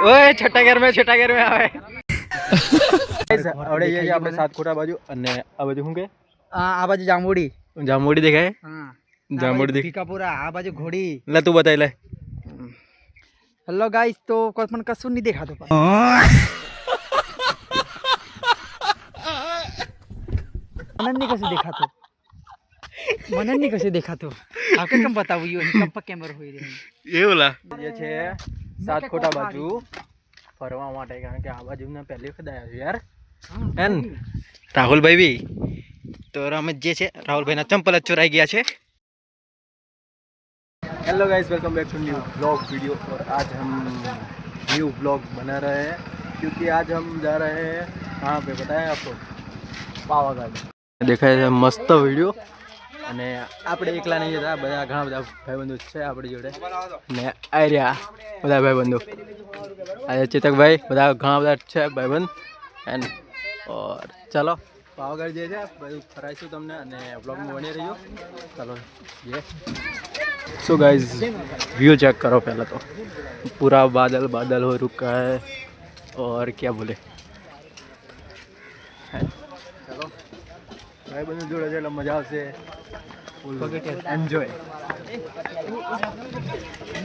ઓય છઠ્ઠા ગેર માં આવે આવડે જે આપણે સાત ખોટા બાજુ અને આ બાજુ શું કે આ બાજુ જામુડી દેખાય હા જામુડી દેખ ભીકાપુરા આ બાજુ ઘોડી લે તું બતાવી લે હેલો ગાઈસ તો કોઈ પણ કશું નહીં દેખાતું મને નહીં કશું દેખાતું આપણે કેમ બતાવું કમ કેમેરો હોય રે એવું લા જે છે સાત ખોટા બાજુ ફરવા માટે કારણ કે આ બાજુ ને પહેલી વખત આવ્યા છું યાર એન રાહુલભાઈ બી તો રમેશ જે છે राहुल ना चंपल चुराई गया है। Hello guys welcome back to new blog video और आज हम न्यू ब्लॉग बना रहे हैं क्योंकि आज हम जा रहे हैं कहाँ पे बताएं आपको पावागढ़ देखा है मस्त वीडियो અને આપણે એકલા નહીં જતા બધા ઘણા બધા ભાઈબંધો છે આપણી જોડે ને આ રહ્યા બધા ભાઈબંધો આજે ચેતકભાઈ બધા ઘણા બધા છે ભાઈબંધ એન્ડ ઓર ચાલો પાવાગઢ જે છે બધું ફરાઈશું તમને અને બ્લોગમાં બની રહીજો ચાલો ये सो गाइस व्यू चेक करो पहले तो पूरा बादल बादल हो रुका है और क्या बोले चलो भाई बंधु जोड़े चलो मजा आवशे एंजॉय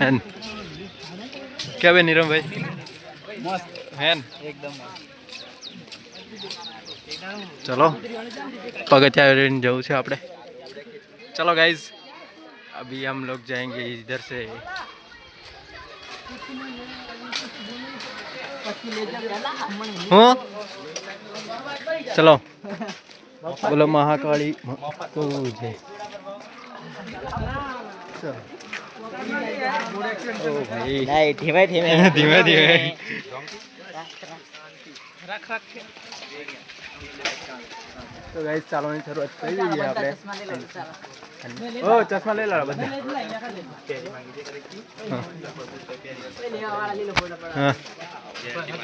एंड क्या बे नीरम भाई मस्त हैन एकदम चलो पगथिया जाऊँ से आपने चलो गाइज अभी हम लोग जाएंगे इधर से हाँ चलो बोलो महाकाली तो जय ओ भाई धीमे धीमे धीमे धीमे तो गाइस ચાલવાની શરૂઆત કરી દીધી આપણે ઓ ચશ્મા લઈ લો બધા હા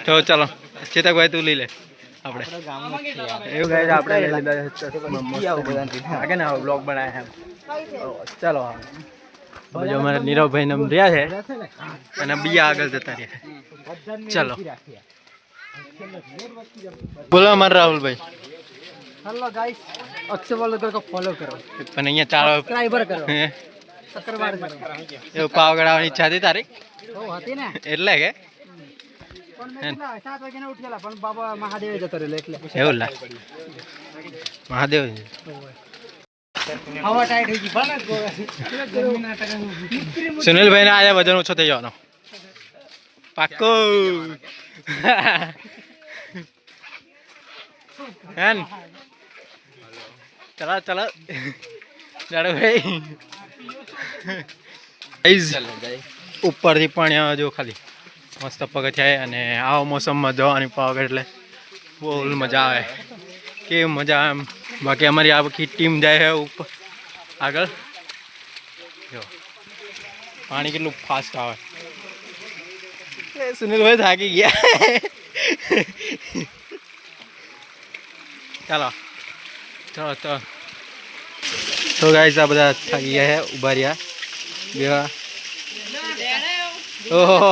તો ચાલો ચેતકભાઈ તું લઈ લે આપણે એવું ગાઈસ આપણે લઈ લીધા ચશ્મા આગે ને બ્લોગ બનાવ્યા છે ચાલો જો અમારા નીરવભાઈ નામ રહ્યા છે અને બીજા આગળ જતા રહ્યા ચાલો બોલો અમારા રાહુલભાઈ हेलो गाइस अक्षय वालों को फॉलो करो પણ અહીંયા ચાલો સબસ્ક્રાઇબર કરો સબસ્ક્રાઇબર કરો એવું પાવાગઢ આવવાની ઈચ્છા હતી તારી ઓ હતી ને એટલે કે પણ મેં 7 વાગે ને ઉઠેલા પણ બાબા મહાદેવ જતો રહેલો એટલે એવું લા મહાદેવ હવા ટાઈટ થઈ ગઈ ભલે સુનિલભાઈ ને આજે વજન ઓછો થઈ જવાનો પાક્કો હેન ચલો ચલો જાડો ભાઈ ઉપરથી પાણી આવે જો ખાલી મસ્ત પગથિયા અને આવા મોસમમાં જવાની પાવાગઢ એટલે બહુ મજા આવે કેવી મજા આવે એમ બાકી અમારી આ આખી ટીમ જાય છે ઉપર આગળ જો પાણી કેટલું ફાસ્ટ આવે સુનિલભાઈ થાકી ગયા ચાલો ચલો તો ગાઈસ આ બધા થાકી ગયા છે ઉભા રહ્યા બેવા ઓહો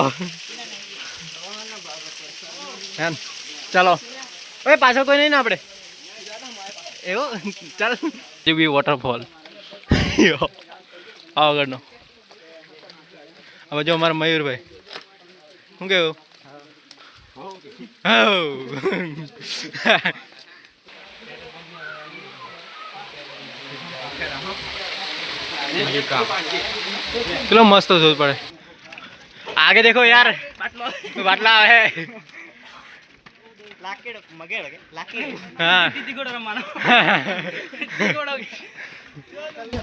ચાલો ઓય પાછળ કોઈ નહીં ને આપણે એવું ચાલ બી વોટરફોલ પાવાગઢનો હવે જો અમારા મયુરભાઈ શું કેવું किलो मस्त हो पड़े आगे देखो यार बाटला है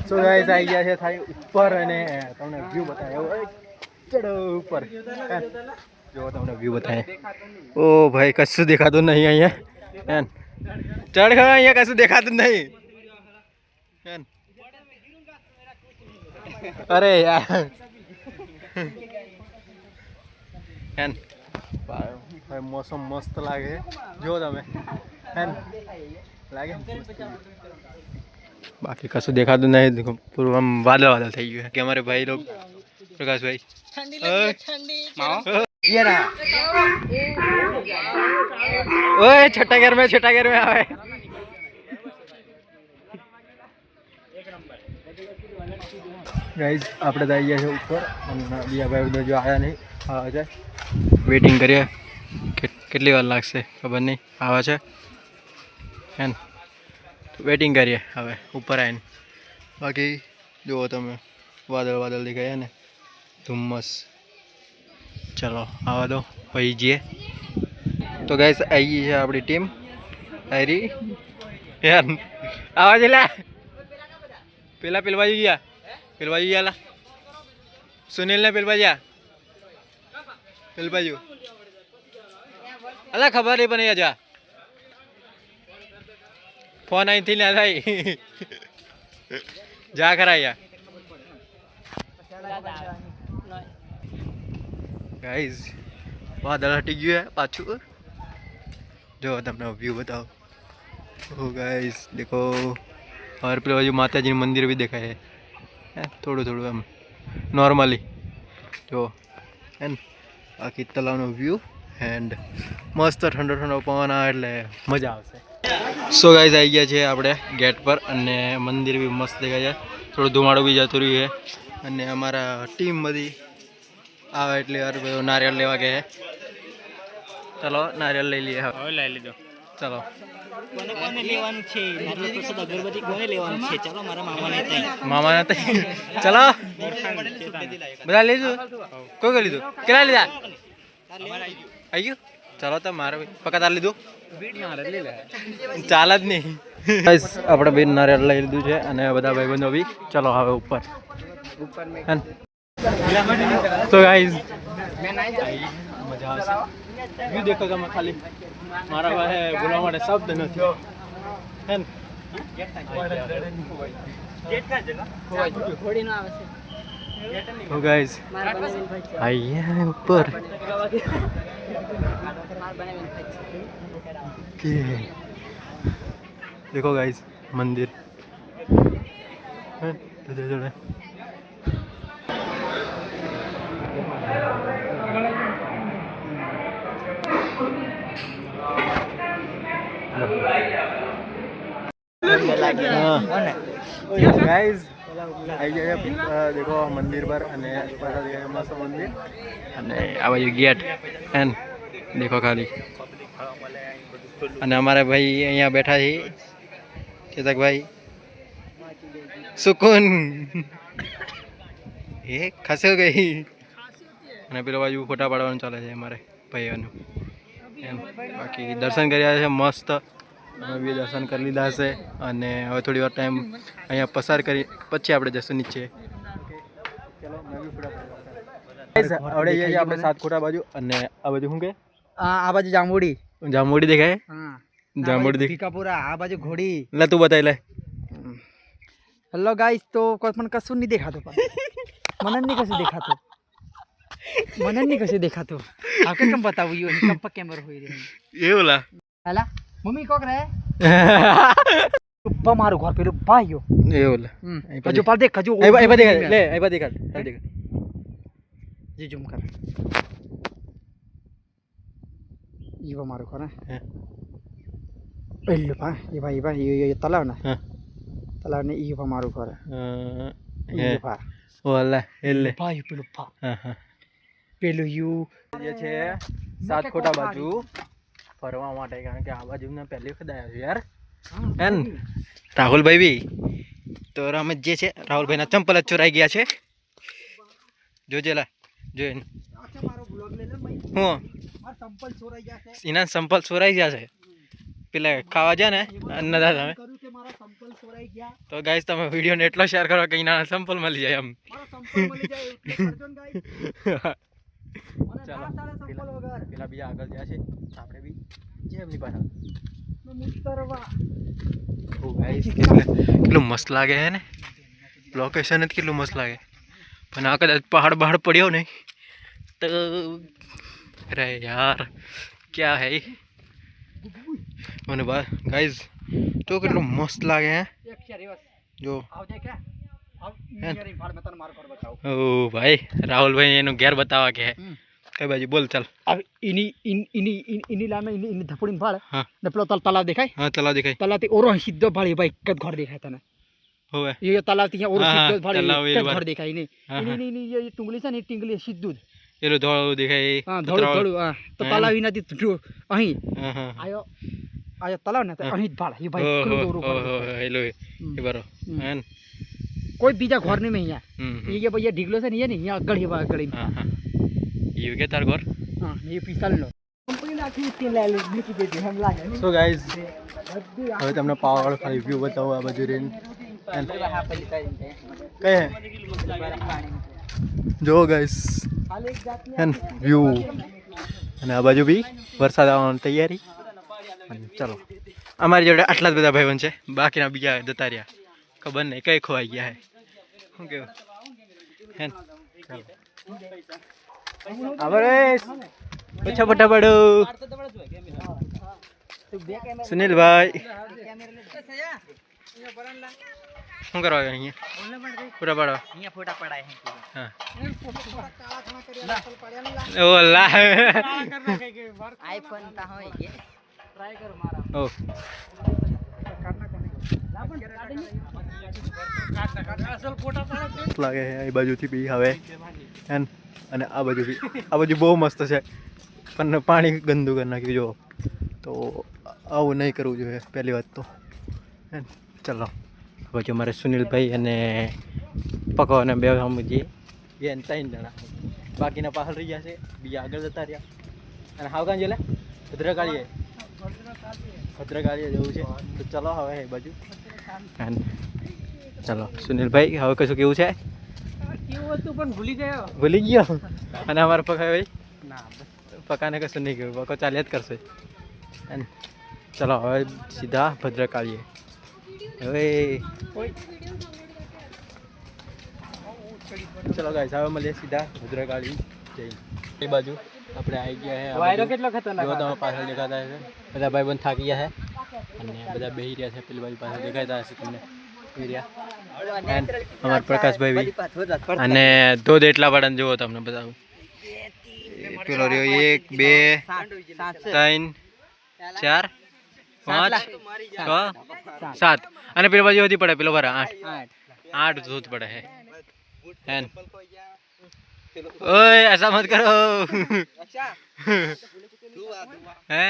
सो गाइस आई गया છે થાય ઉપર અને તમને વ્યૂ બતાવ્યો ચડો ઉપર જો તમને વ્યૂ બતાવે ઓ ભાઈ કશું દેખાતું નહીં અહીંયા એન ચડ ગયો અહીંયા કશું દેખાતું નહીં એન अरे यार एन भाई मौसम मस्त लागे जो तमे एन लागे बाकी कसु देखा तो नहीं देखो पूरा बादल बादल થઈ ગયું કે અમારે ભાઈ લોग प्रकाश भाई ठंडी लगी ठंडी ये रहा ओए छठा गेर में आवे गाइस આપણે તો આવી ગયા છે ઉપર અને બીજા ભાઈ બધા જો આયા નહીં આવે છે વેઇટિંગ કરીએ કેટલી વાર લાગશે ખબર નહીં આવે છે એન વેઇટિંગ કરીએ હવે ઉપર આવીને બાકી જુઓ તમે વાદળ દેખાય ને ધુમ્મસ ચલો આવા દો પછી જઈએ તો ગાઈસ આવી ગઈ છે આપણી ટીમ આયરી યાર આવા જ લા પેલા બાજુ ગયા લા સુનિલ ને પેલ બાજુ અલા ખબર નહીં પણ જા ફોન અહીંથી ના થાય જા ખરા યાર ગાઈઝ વાદળ હટી ગયું હે પાછું જો તમને વ્યૂ બતાવો ઓ ગાઈઝ દેખો और पेले बाजू माता जी मंदिर भी देखा है थोड़ा एम नॉर्मली जो है बाकी तलावનો વ્યૂ એન્ડ મસ્ત ઠંડો પવન આવે એટલે મજા આવશે સો ગાઈઝ આવી ગયા છે આપણે ગેટ પર અને મંદિર બી મસ્ત દેખાય છે થોડું ધુમાડો બી જતું રહ્યું છે અને અમારા ટીમ બધી આવે એટલે યાર નારિયેળ લેવા ગયા ચલો નારિયેળ લઈ લઈએ હવે લઈ લીધો ચલો કોને લેવાનું છે નારિયેળ પ્રસાદ અગરબત્તી કોને લેવાનું છે ચાલો મારા મામાને તઈ ચલો બધા લીધું કોઈ લીધું કેટલા લીધા આવી ગયું ચાલો તો મારે પક્કા તાર લીધું ચાલ જ નહીં આપણે બે નારિયેળ લઈ લીધું છે અને બધા ભાઈબંધો બી ચલો હવે ઉપર તો ગાઈઝ મજા આવશે વ્યૂ દેખો તમે ખાલી મારા પાસે બોલવા માટે શબ્દ નથી હે ને તો ગાઈઝ આયા ઉપર देखो गाइस मंदिर जोड़े गाइस देखो मंदिर पर मस्त मंदिर आ बाजू गेट एन देखो खाली અને અમારા ભાઈ અહીંયા બેઠા છે કેતકભાઈ સુકૂન એ ખસો ગઈ અને પેલો બાજુ ફોટા પાડવાનું ચાલે છે અમારે ભાઈઓનું એમ બાકી દર્શન કર્યા છે મસ્ત અમે બી દર્શન કરી લીધા હશે અને હવે થોડી વાર ટાઈમ અહીંયા પસાર કરી પછી આપણે જશું નીચે આવડે જઈએ આપણે સાતકોટા બાજુ અને આ બાજુ શું કે આ બાજુ જાંબુડી દેખાય જાંબુડી ભીકાપુરા આ બાજુ ઘોડી લે તું બતાવી લે હેલો ગાઈસ તો કોઈ પણ કશું નહીં દેખાતું મને નહીં કશું દેખાતું આપણે કેમ બતાવું યો કમ પર કેમેરો હોય રે એવું લા હાલા મમ્મી કોક રે ઉપ્પા મારું ઘર પેલું ભાઈયો એવું લા હજુ પાલ દેખ હજુ એ દેખ લે એ દેખ જે ઝૂમ કર ઈવા મારું ઘર હે પા એ તલાવ ને તલાવ ને ઈવા મારું ઘર ઈવા ઓલા એટલે ભાઈ પેલું પા હા પેલું યુ જે છે સાતકોટા બાજુ ફરવા માટે કારણ કે આ બાજુ મેં પહેલી વખત આવ્યા છું યાર એન રાહુલભાઈ બી તો રમેશ જે છે રાહુલભાઈના ચંપલ જ ચોરાઈ ગયા છે જોજેલા જોઈને હું એના સંપલ ચોરાઈ ગયા છે પેલા ખાવા જાય ને અન્નદાતા તમે તો ગાઈસ તમે વિડીયોને એટલો શેર કરો કે એના સંપલ મળી જાય એમ ચાલો પેલા બીજા આગળ ગયા છે આપણે બી જે એમની પાછળ કેટલું મસ્ત લાગે હે ને લોકેશન જ કેટલું મસ્ત લાગે પણ આ કદાચ પહાડ બહાડ પડ્યો નહીં તો અરે યાર ક્યાં હે મને ગાઈઝ તો કેટલું મસ્ત લાગે હે જો ઓ ભાઈ રાહુલભાઈ એનું ઘેર બતાવવા કે કઈ બાજુ બોલ ચાલ. अब इनी लामे इनी धपड़ी भाड़ હા ने पेलो तालाब देखाय હા તલાવ देखाय तालाब થી ઓરો સીધો ભાળી ભાઈ એક જ ઘર દેખાય તને હોવે ये तालाब થી ઓરો હા, સીધો તલાવ ભાળી એ એક જ વાર. ઘર દેખાય ને હા, હા. इनी ये टुंगली છે ને ટીંગલી સીધું જ એલો ધોળું દેખાય હા ધોળું ધોળું હા તો હા. તાલાવ વિનાથી અહીં હા હા આયો આયો તલાવ ને તો અહીં જ ભાળ એ ભાઈ ઓહો ખુલ્લું દોરું ઓહો એલો એ બરો હમ. હે ને કોઈ બીજા ઘર નહીં અહીંયા હમ, હમ. ये भैया ढीगलो से नहीं है नहीं गड़ी गड़ी હા હા ઈ કે તાર ઘર हाँ ये पिसल लो कंपनी नाखी इतनी ले ली निकी बेटी हम लागे સો ગાઈઝ હવે તમને પાવાગઢ ખાલી વ્યૂ બતાવો આ બાજુ રેન કઈ હે જો ગાઈઝ એન વ્યૂ અને આ બાજુ બી વરસાદ આવવાની તૈયારી અને ચલો અમારી જોડે આટલા જ બધા ભાઈબંધ છે બાકીના બીજા જતા રહ્યા ખબર નહીં કઈ ખોવાઈ ગયા હે શું કેવું હે ને? ચાલો અમરેશ પછા ફટા પડો સુનિલભાઈ શું કરવા આવ્યા અહીંયા પૂરા પાડવા यहाँ फोटा पड़ा है હા ઓલા आईफोन का हो ये ट्राई करो मारा ઓ असल फोटा पड़ा લાગે છે એ બાજુથી બી હવે એન અને આ બાજુ બહુ મસ્ત છે પણ પાણી ગંદુ કરી નાખ્યું જો તો આવું નહીં કરવું જોઈએ પહેલી વાત તો એન ચલો હવે અમારે સુનિલભાઈ અને પકો અને બે સમજીએ બેન 3 જણા બાકીના પાછળ રહી ગયા છે બીજા આગળ જતા રહ્યા અને હાવ કાં જેલે ભદ્રકાળીએ જવું છે તો ચલો હવે એ બાજુ એન ચલો સુનિલભાઈ હવે કશું કેવું છે क्यों तू पण भूली गयो ભૂલી ગયો અને અમારા પકા ભાઈ ना પકાને કશું નહીં કહ્યું પકો ચાલ્યા જ કરશે અને ચલો હવે સીધા ભદ્રકાળીએ હવે ચલો ગાઈસ હવે મળીએ સીધા ભદ્રકાળી જઈ એ બાજુ આપણે આવી ગયા છે वायरो કેટલો ખતરનાક જો તમે પાછળ દેખાતા હશે બધા ભાઈબંધ થાકી ગયા છે અને બધા બેહી રહ્યા છે પેલી બાજુ પાછળ દેખાતા હશે તમને અમારા પ્રકાશભાઈ બી અને ધોધ એટલા વાળાને જુઓ તમને બતાવું પેલો રહ્યો 1 2 3 4 5 6 7 અને પેલી બાજુ વધી પડે પેલો બરા 8 ધોધ પડે હે એન ઓય ऐसा मत करो હે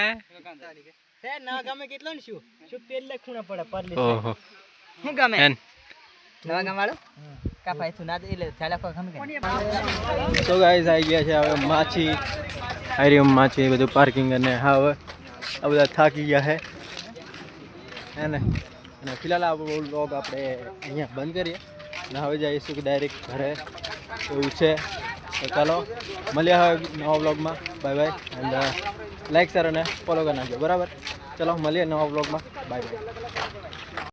છે ના ગામે કેટલો ને શું પેલે ખૂણા પડે પરલી ઓહો હું ગામે એન નવા ગામ વાળો કા ભાઈ તું ના દે એટલે ચાલા કો ગમે તો ગાઈસ આવી ગયા છે હવે માછી આયરી માછી બધું પાર્કિંગ અને હવે આ બધા થાકી ગયા છે હે ને અને ફિલહાલ આ વ્લોગ આપણે અહીંયા બંધ કરીએ અને હવે જઈશું ડાયરેક્ટ ઘરે એવું છે તો ચાલો મળીએ હવે નવા વ્લોગમાં bye bye and like share અને ફોલો કરી નાખજો બરાબર ચલો મળીએ નવા વ્લોગમાં બાય બાય